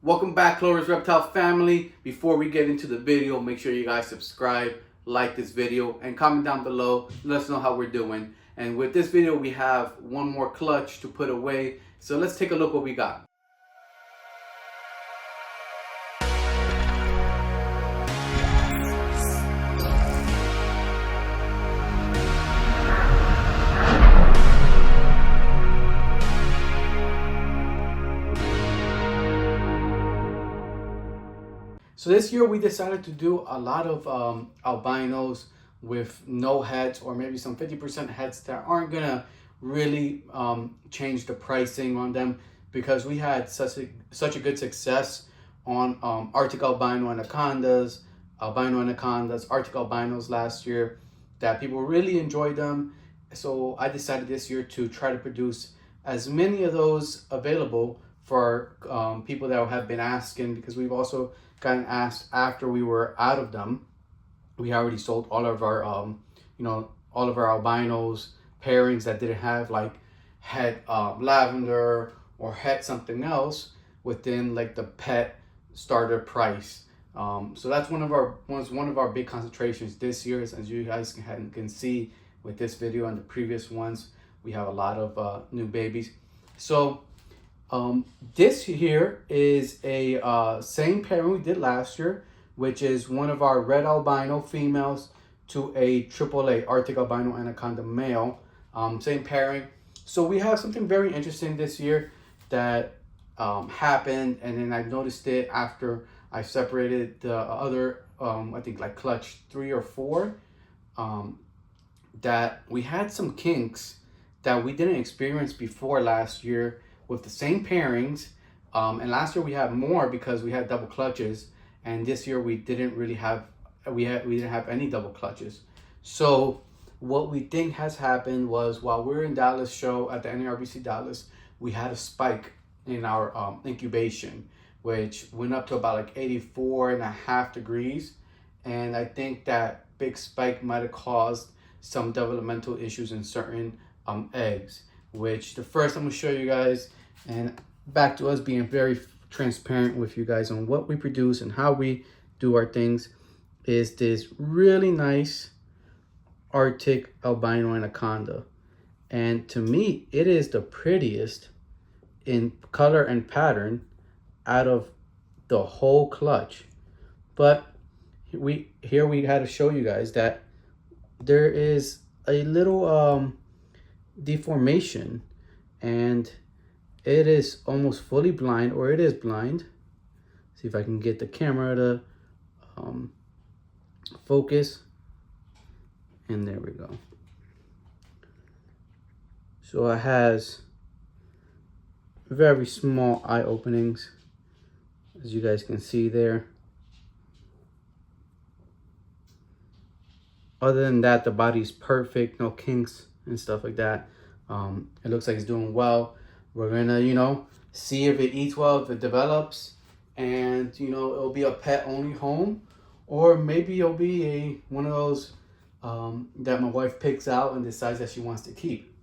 Welcome back, Clover Reptile family. Before we get into the video, make sure you guys subscribe, like this video, and comment down below. Let us know how we're doing. And with this video, we have one more clutch to put away. So let's take a look what we got. So this year we decided to do a lot of albinos with no heads, or maybe some 50% heads that aren't gonna really change the pricing on them, because we had such a good success on Arctic albino anacondas, Arctic albinos last year, that people really enjoyed them. So I decided this year to try to produce as many of those available for people that have been asking, because we've also gotten asked after we were out of them. We already sold all of our all of our albinos pairings that didn't have like head lavender or head something else within like the pet starter price. So that's one of our big concentrations this year. As you guys can see with this video and the previous ones, we have a lot of new babies. So this here is a same pairing we did last year, which is one of our red albino females to a AAA Arctic albino anaconda male. Same pairing. So we have something very interesting this year that happened, and then I noticed it after I separated the other I think like clutch 3 or 4, that we had some kinks that we didn't experience before last year with the same pairings. And last year we had more because we had double clutches, and this year we didn't really have we didn't have any double clutches. So what we think has happened was, while we were in Dallas show at the NARBC Dallas, we had a spike in our incubation, which went up to about like 84.5 degrees. And I think that big spike might have caused some developmental issues in certain eggs, which the first I'm gonna show you guys, and back to us being very transparent with you guys on what we produce and how we do our things, is this really nice Arctic albino anaconda. And to me, it is the prettiest in color and pattern out of the whole clutch. But we had to show you guys that there is a little deformation, and it is almost fully blind, or it is blind. See if I can get the camera to focus, and there we go. So it has very small eye openings, as you guys can see there. Other than that, the body's perfect, no kinks and stuff like that. It looks like it's doing well. We're gonna, see if it eats well, if it develops, and it'll be a pet only home, or maybe it'll be one of those that my wife picks out and decides that she wants to keep.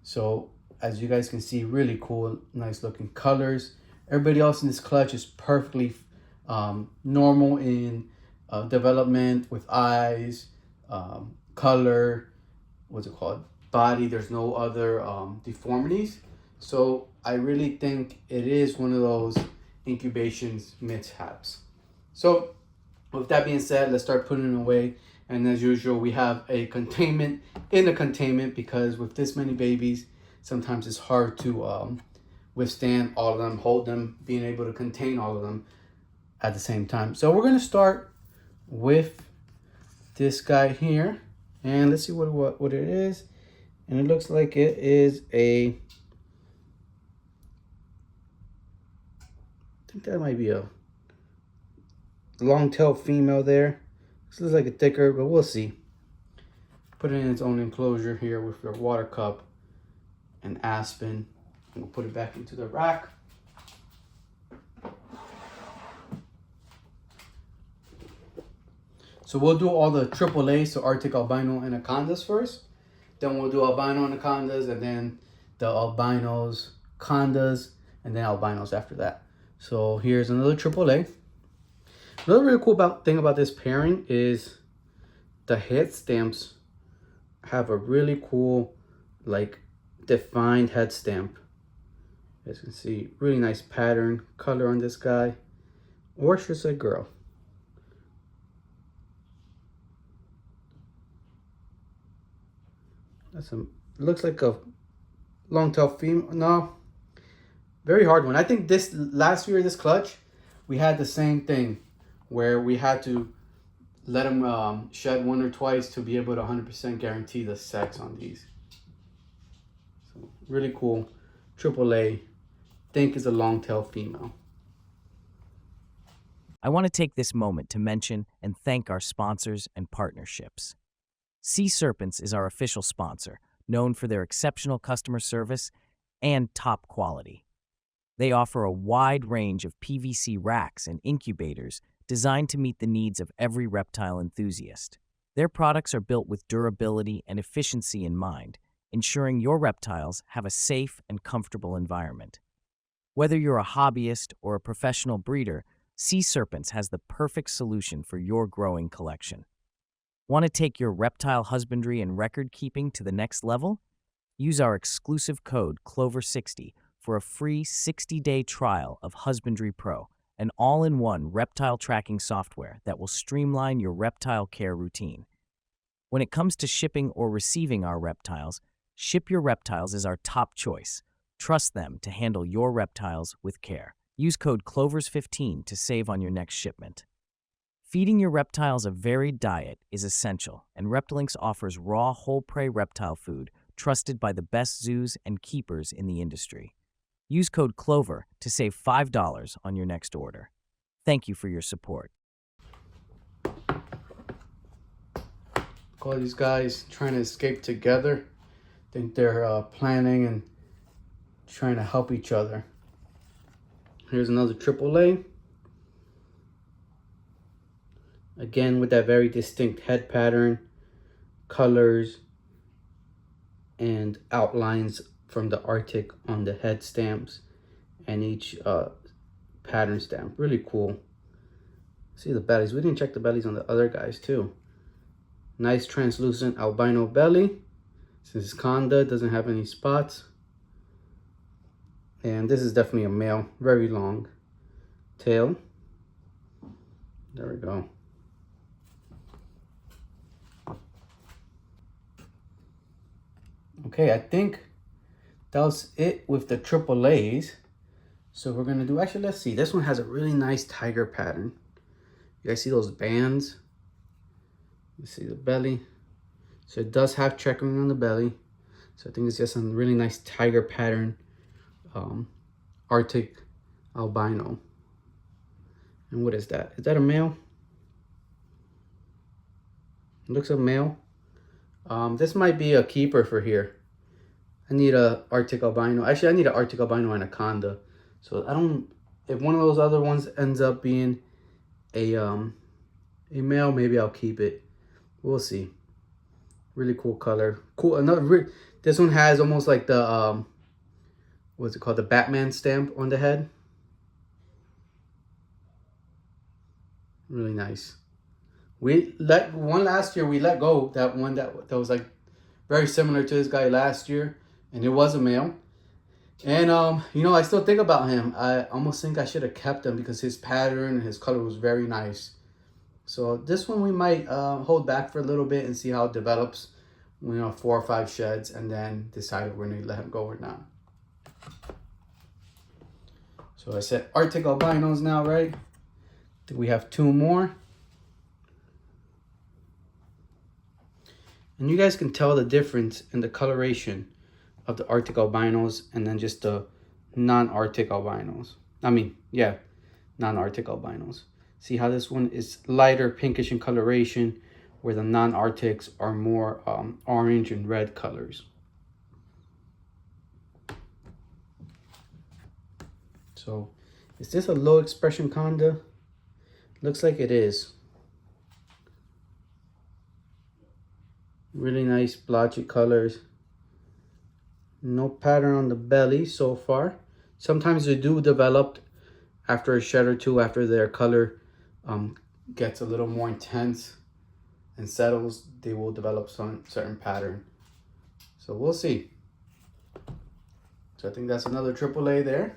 So as you guys can see, really cool, nice looking colors. Everybody else in this clutch is perfectly normal in development, with eyes, color, body. There's no other deformities. So I really think it is one of those incubations mishaps. So with that being said, let's start putting it away. And as usual, we have a containment in a containment, because with this many babies, sometimes it's hard to withstand all of them, hold them, being able to contain all of them at the same time. So we're gonna start with this guy here, and let's see what it is. And it looks like it is I think that might be a long-tailed female there. This looks like a thicker, but we'll see. Put it in its own enclosure here with your water cup and aspen. And we'll put it back into the rack. So we'll do all the AAA, so Arctic albino anacondas first. Then we'll do albino anacondas, and then the albinos, condas, and then albinos after that. So here's another AAA. Another really cool thing about this pairing is the head stamps have a really cool, like, defined head stamp. As you can see, really nice pattern, color on this guy, or should say girl. That's a, looks like a long-tail female. No, very hard one. I think this last year, this clutch, we had the same thing where we had to let them shed one or twice to be able to 100% guarantee the sex on these. So really cool. AAA, think is a long-tail female. I want to take this moment to mention and thank our sponsors and partnerships. Sea Serpents is our official sponsor, known for their exceptional customer service and top quality. They offer a wide range of PVC racks and incubators designed to meet the needs of every reptile enthusiast. Their products are built with durability and efficiency in mind, ensuring your reptiles have a safe and comfortable environment. Whether you're a hobbyist or a professional breeder, Sea Serpents has the perfect solution for your growing collection. Want to take your reptile husbandry and record keeping to the next level? Use our exclusive code CLOVER60 for a free 60-day trial of Husbandry Pro, an all-in-one reptile tracking software that will streamline your reptile care routine. When it comes to shipping or receiving our reptiles, Ship Your Reptiles is our top choice. Trust them to handle your reptiles with care. Use code CLOVERS15 to save on your next shipment. Feeding your reptiles a varied diet is essential, and Reptilinks offers raw, whole-prey reptile food trusted by the best zoos and keepers in the industry. Use code CLOVER to save $5 on your next order. Thank you for your support. All these guys trying to escape together. Think they're planning and trying to help each other. Here's another AAA. Again, with that very distinct head pattern, colors, and outlines from the Arctic on the head stamps and each pattern stamp. Really cool. See the bellies. We didn't check the bellies on the other guys too. Nice translucent albino belly. Since Conda doesn't have any spots. And this is definitely a male. Very long tail. There we go. Okay, I think that was it with the AAAs. So we're gonna do, actually, let's see. This one has a really nice tiger pattern. You guys see those bands? You see the belly. So it does have checkering on the belly. So I think it's just a really nice tiger pattern. Arctic albino. And what is that? Is that a male? It looks a male. This might be a keeper for here. I need a Arctic albino. Actually, I need an Arctic albino anaconda. So I don't, if one of those other ones ends up being a male, maybe I'll keep it. We'll see. Really cool color. Cool. Another. This one has almost like the what's it called? The Batman stamp on the head. Really nice. We let one last year. We let go that one that was like very similar to this guy last year, and it was a male. And you know, I still think about him. I almost think I should have kept him because his pattern, his color was very nice. So this one we might hold back for a little bit and see how it develops. You know, 4 or 5 sheds, and then decide if we're gonna let him go or not. So I said Arctic albinos now, right? We have 2 more. And you guys can tell the difference in the coloration of the Arctic albinos and then just the non-Arctic albinos. I mean, yeah, non-Arctic albinos. See how this one is lighter pinkish in coloration, where the non-Arctics are more orange and red colors. So, is this a low expression conda? Looks like it is. Really nice blotchy colors. No pattern on the belly so far. Sometimes they do develop after a shed or two, after their color gets a little more intense and settles, they will develop some certain pattern. So we'll see. So I think that's another AAA there.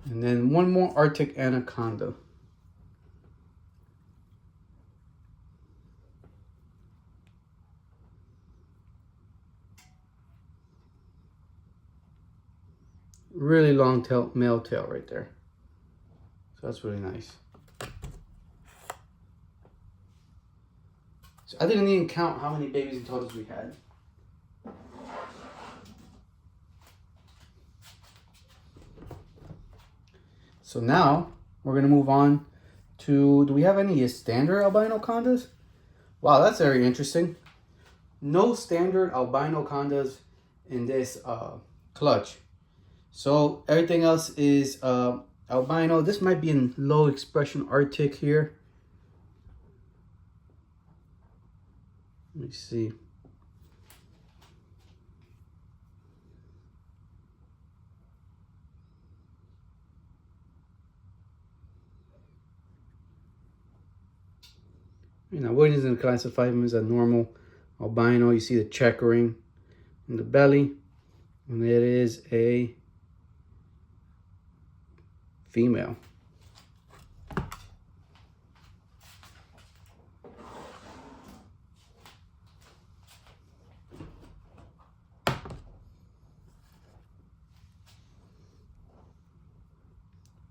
And then one more Arctic Anaconda. Really long tail, male tail right there. So that's really nice. So I didn't even count how many babies and totals we had. So now we're gonna move on to, do we have any standard albino condas? Wow, that's very interesting. No standard albino condas in this clutch. So everything else is albino. This might be in low expression Arctic here. Let me see. You know, we're just gonna classify them as a normal albino. You see the checkering on the belly, and it is a female.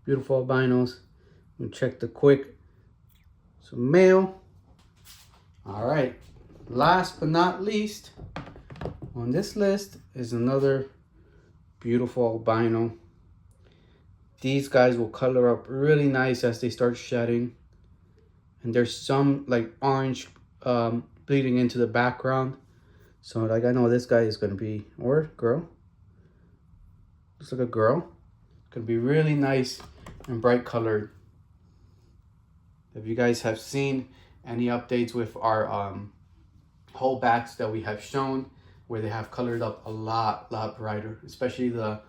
Beautiful albinos. We'll check the quick. So male. All right. Last but not least on this list is another beautiful albino. These guys will color up really nice as they start shedding. And there's some like orange bleeding into the background. So like I know this guy is going to be, or girl. Looks like a girl. Gonna be really nice and bright colored. If you guys have seen any updates with our holdbacks that we have shown, where they have colored up a lot brighter, especially the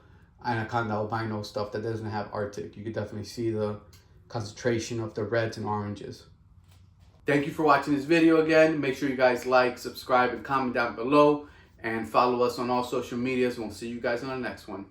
Anaconda albino stuff that doesn't have Arctic. You could definitely see the concentration of the reds and oranges. Thank you for watching this video again. Make sure you guys like, subscribe, and comment down below, and follow us on all social medias. We'll see you guys on the next one.